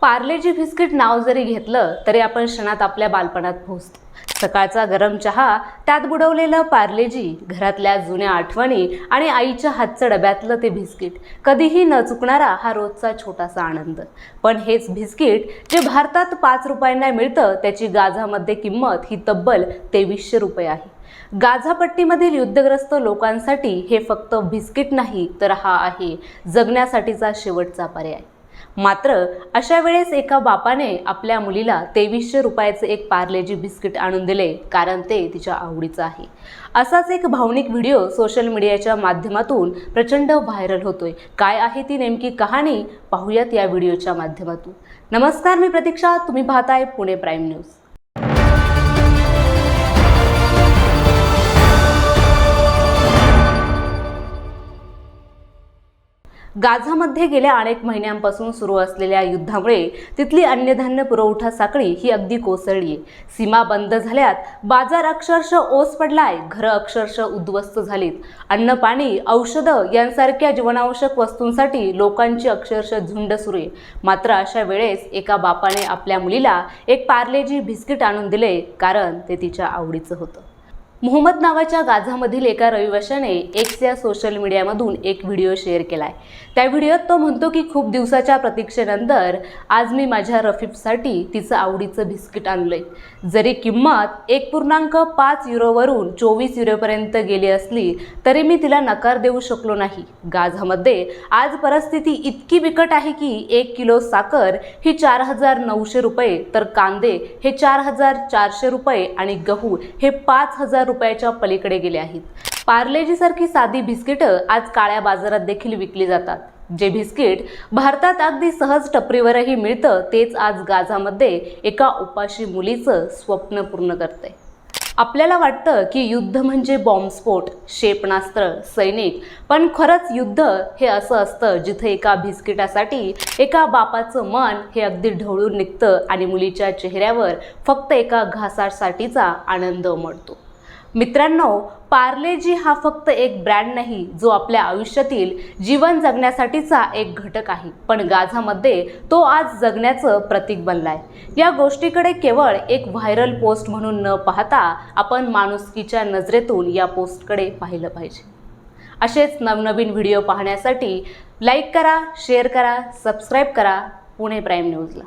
Parle-G biscuit नाव जरी घेतलं तरी आपण क्षणात आपल्या बालपणात पोहोचतो। सकाळचा गरम चहा, त्यात बुडवलेलं पार्लेजी, घरातल्या जुन्या आठवणी आणि आईच्या हातचं डब्यातलं ते बिस्किट, कधीही न चुकणारा हा रोजचा छोटासा आनंद। पण हेच बिस्किट जे भारतात 5 रुपयांना मिळतं, त्याची गाझामध्ये किंमत ही तब्बल 2300 रुपये आहे। गाझापट्टीमधील युद्धग्रस्त लोकांसाठी हे फक्त बिस्किट नाही, तर हा आहे जगण्यासाठीचा शेवटचा पर्याय। मात्र अशा वेळेस एका बापाने आपल्या मुलीला 2300 रुपयाचे एक पार्लेजी बिस्किट आणून दिले, कारण ते तिच्या आवडीचं आहे। असाच एक भावनिक व्हिडिओ सोशल मीडियाच्या माध्यमातून प्रचंड व्हायरल होतोय। काय आहे ती नेमकी कहाणी, पाहूयात या व्हिडिओच्या माध्यमातून। नमस्कार, मी प्रतीक्षा, तुम्ही पाहताय पुणे प्राईम न्यूज। गाझामध्ये गेल्या अनेक महिन्यांपासून सुरू असलेल्या युद्धामुळे तिथली अन्नधान्य पुरवठा साखळी ही अगदी कोसळली आहे। सीमा बंद झाल्यात, बाजार अक्षरशः ओस पडलाय, घरं अक्षरशः उद्ध्वस्त झालीत। अन्न, पाणी, औषधं यांसारख्या जीवनावश्यक वस्तूंसाठी लोकांची अक्षरशः झुंड सुरू आहे। मात्र अशा वेळेस एका बापाने आपल्या मुलीला एक पार्लेजी बिस्किट आणून दिले, कारण ते तिच्या आवडीचं होतं। मोहम्मद नावाच्या गाझामधील एका रहिवाशाने एक्स या सोशल मीडियामधून एक व्हिडिओ शेअर केलाय। त्या व्हिडिओत तो म्हणतो की खूप दिवसाच्या प्रतीक्षेनंतर आज मी माझ्या रफीफसाठी तिचं आवडीचं बिस्किट आणलंय। जरी किंमत 1.5 युरोवरून 24 युरोपर्यंत गेली असली तरी मी तिला नकार देऊ शकलो नाही। गाझामध्ये आज परिस्थिती इतकी बिकट आहे की 1 किलो साखर ही 4900 रुपये, तर कांदे हे 4400 रुपये आणि गहू हे 5000 रुपयाच्या पलीकडे गेले आहेत। पार्लेजी सारखी साधी बिस्किटं आज काळ्या बाजारात देखील विकली जातात। जे बिस्किट भारतात अगदी सहज टपरीवरही मिळतं, तेच आज गाझामध्ये एका उपाशी मुलीचं स्वप्न पूर्ण करतंय। आपल्याला वाटतं की युद्ध म्हणजे बॉम्बस्फोट, क्षेपणास्त्र, सैनिक, पण खरंच युद्ध हे असं असतं जिथे एका बिस्किटासाठी एका बापाचं मन हे अगदी ढवळून निघतं आणि मुलीच्या चेहऱ्यावर फक्त एका घासासाठीचा आनंद उमटतो। मित्रांनो, पार्लेजी हा फक्त एक ब्रँड नाही, जो आपल्या आयुष्यातील जीवन जगण्यासाठीचा एक घटक आहे, पण गाझामध्ये तो आज जगण्याचं प्रतीक बनलाय। या गोष्टीकडे केवळ एक व्हायरल पोस्ट म्हणून न पाहता आपण माणुसकीच्या नजरेतून या पोस्टकडे पाहिलं पाहिजे। असेच नवनवीन व्हिडिओ पाहण्यासाठी लाईक करा, शेअर करा, सबस्क्राईब करा पुणे प्राईम न्यूजला।